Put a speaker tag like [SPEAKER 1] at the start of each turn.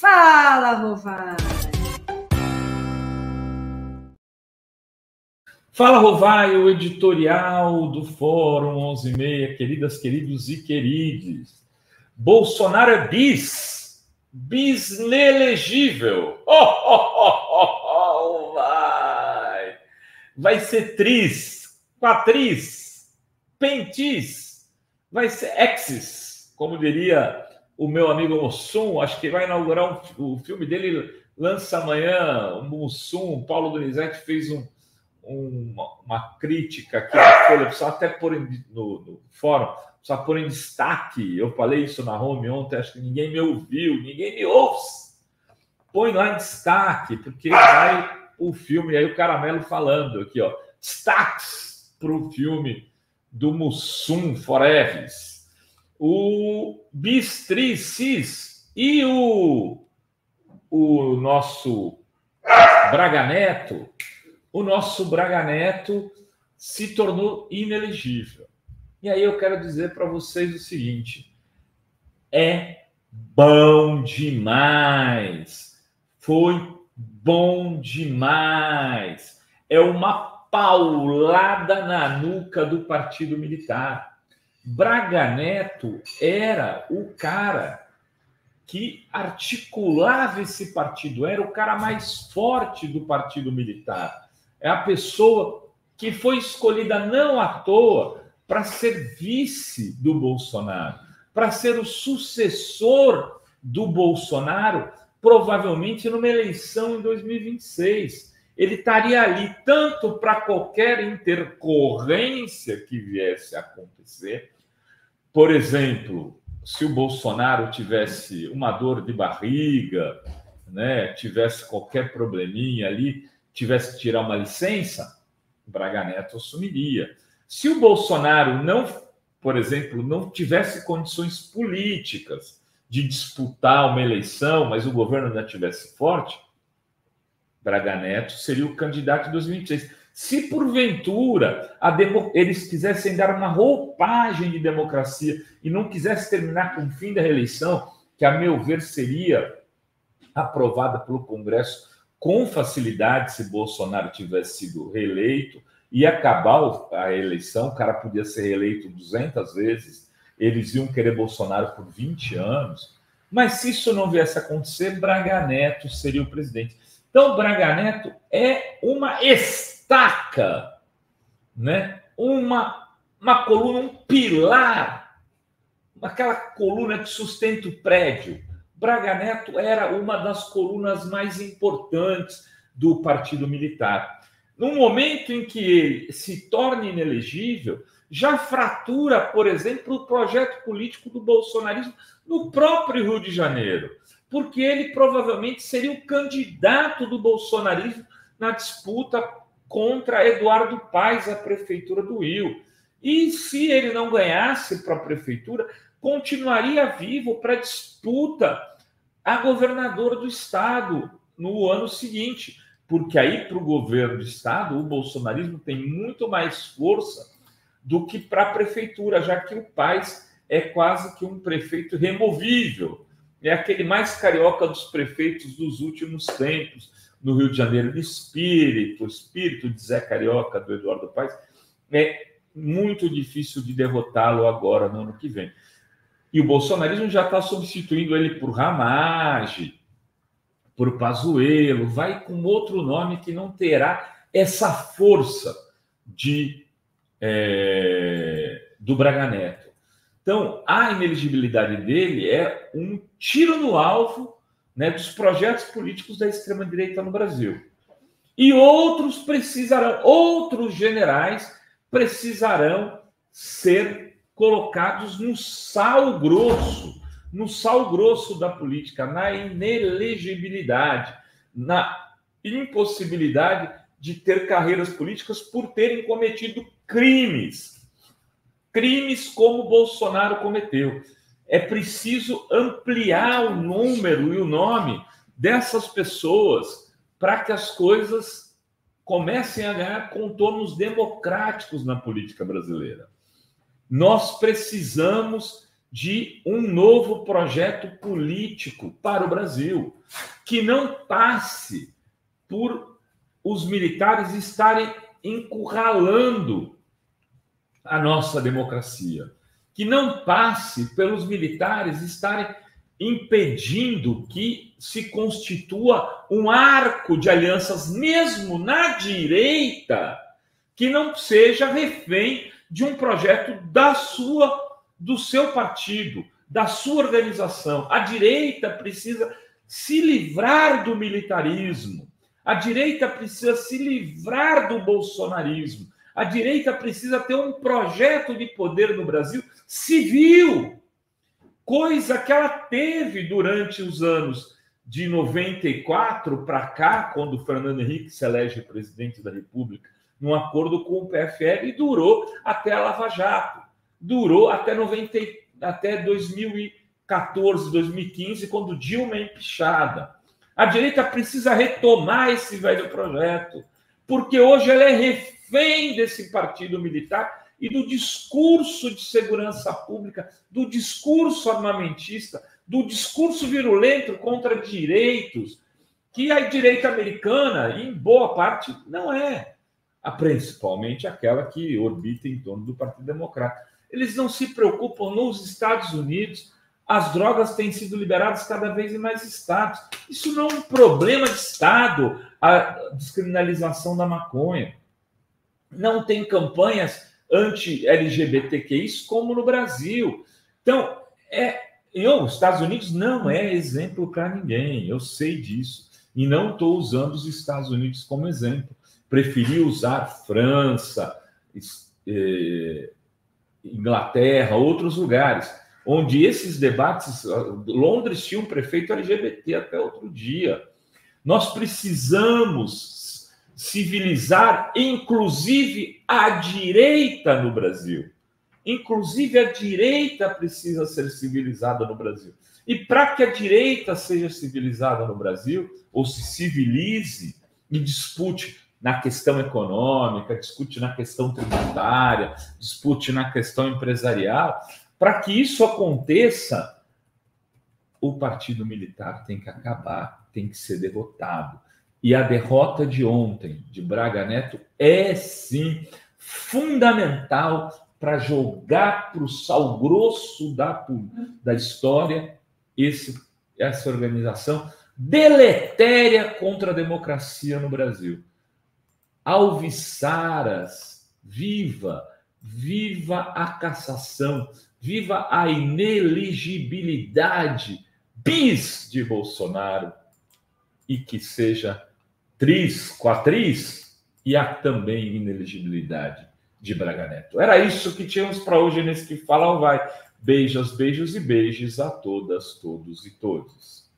[SPEAKER 1] Fala, Rovai!
[SPEAKER 2] Fala, Rovai, o editorial do Fórum 11:30, queridas, queridos e queridos. Bolsonaro é inelegível. Vai ser quatriz, pentis, vai ser exis, como diria o meu amigo Mussum. Acho que vai inaugurar o filme dele, lança amanhã. O Mussum, Paulo Donizete, fez uma crítica aqui na Folha, precisava até pôr no fórum, precisava pôr em destaque. Eu falei isso na home ontem, acho que ninguém me ouviu, ninguém me ouve. Põe lá em destaque, porque vai o filme, aí o Caramelo falando aqui, ó, destaques para o filme do Mussum Foreves. O Bis, Cis e o nosso Braga Neto. O nosso Braga Neto se tornou inelegível. E aí eu quero dizer para vocês o seguinte: é bom demais. Foi bom demais. É uma paulada na nuca do Partido Militar. Braga Neto era o cara que articulava esse partido, era o cara mais forte do Partido Militar. É a pessoa que foi escolhida não à toa para ser vice do Bolsonaro, para ser o sucessor do Bolsonaro, provavelmente numa eleição em 2026. Ele estaria ali tanto para qualquer intercorrência que viesse a acontecer. Por exemplo, se o Bolsonaro tivesse uma dor de barriga, né, tivesse qualquer probleminha ali, tivesse que tirar uma licença, Braga Neto assumiria. Se o Bolsonaro não, por exemplo, não tivesse condições políticas de disputar uma eleição, mas o governo ainda estivesse forte, Braga Neto seria o candidato de 2026. Se, porventura, eles quisessem dar uma roupagem de democracia e não quisessem terminar com o fim da reeleição, que, a meu ver, seria aprovada pelo Congresso com facilidade se Bolsonaro tivesse sido reeleito, e acabar a eleição, o cara podia ser reeleito 200 vezes, eles iam querer Bolsonaro por 20 anos, mas se isso não viesse a acontecer, Braga Neto seria o presidente. Então, Braga Neto é uma estaca, né? uma coluna, um pilar, aquela coluna que sustenta o prédio. Braga Neto era uma das colunas mais importantes do Partido Militar. No momento em que ele se torna inelegível, já fratura, por exemplo, o projeto político do bolsonarismo no próprio Rio de Janeiro, porque ele provavelmente seria o candidato do bolsonarismo na disputa contra Eduardo Paes à prefeitura do Rio. E se ele não ganhasse para a prefeitura, continuaria vivo para a disputa a governador do estado no ano seguinte, porque aí para o governo do estado o bolsonarismo tem muito mais força do que para a prefeitura, já que o Paes é quase que um prefeito removível. É aquele mais carioca dos prefeitos dos últimos tempos, no Rio de Janeiro, de espírito de Zé Carioca, do Eduardo Paes. É muito difícil de derrotá-lo agora, no ano que vem. E o bolsonarismo já está substituindo ele por Ramagem, por Pazuello, vai com outro nome que não terá essa força do Braga Neto. Então, a inelegibilidade dele é um tiro no alvo, né, dos projetos políticos da extrema-direita no Brasil. E outros generais precisarão ser colocados no sal grosso da política, na inelegibilidade, na impossibilidade de ter carreiras políticas por terem cometido crimes como Bolsonaro cometeu. É preciso ampliar o número e o nome dessas pessoas para que as coisas comecem a ganhar contornos democráticos na política brasileira. Nós precisamos de um novo projeto político para o Brasil, que não passe por os militares estarem encurralando a nossa democracia, que não passe pelos militares estarem impedindo que se constitua um arco de alianças, mesmo na direita, que não seja refém de um projeto do seu partido, da sua organização. A direita precisa se livrar do militarismo. A direita precisa se livrar do bolsonarismo. A direita precisa ter um projeto de poder no Brasil civil, coisa que ela teve durante os anos de 94 para cá, quando o Fernando Henrique se elege presidente da República, num acordo com o PFL, e durou até a Lava Jato. Durou até 2014, 2015, quando Dilma é empichada. A direita precisa retomar esse velho projeto, porque hoje ela é refém desse partido militar e do discurso de segurança pública, do discurso armamentista, do discurso virulento contra direitos, que a direita americana, em boa parte, não é, principalmente aquela que orbita em torno do Partido Democrata. Eles não se preocupam. Nos Estados Unidos, as drogas têm sido liberadas cada vez em mais estados. Isso não é um problema de Estado, a descriminalização da maconha. Não tem campanhas anti-LGBTQI como no Brasil. Então, os Estados Unidos não é exemplo para ninguém, eu sei disso. E não estou usando os Estados Unidos como exemplo. Preferi usar França, Inglaterra, outros lugares, onde esses debates... Londres tinha um prefeito LGBT até outro dia. Nós precisamos civilizar, inclusive, a direita no Brasil. Inclusive, a direita precisa ser civilizada no Brasil. E para que a direita seja civilizada no Brasil, ou se civilize e dispute na questão econômica, discute na questão tributária, discute na questão empresarial, para que isso aconteça, o partido militar tem que acabar, tem que ser derrotado. E a derrota de ontem, de Braga Neto, é sim fundamental para jogar para o sal grosso da história essa organização deletéria contra a democracia no Brasil. Alviçaras, viva a cassação, viva a ineligibilidade bis de Bolsonaro, e que seja quatriz, e há também ineligibilidade de Braga Neto. Era isso que tínhamos para hoje nesse Que Fala Vai. Beijos, beijos e beijos a todas, todos e todos.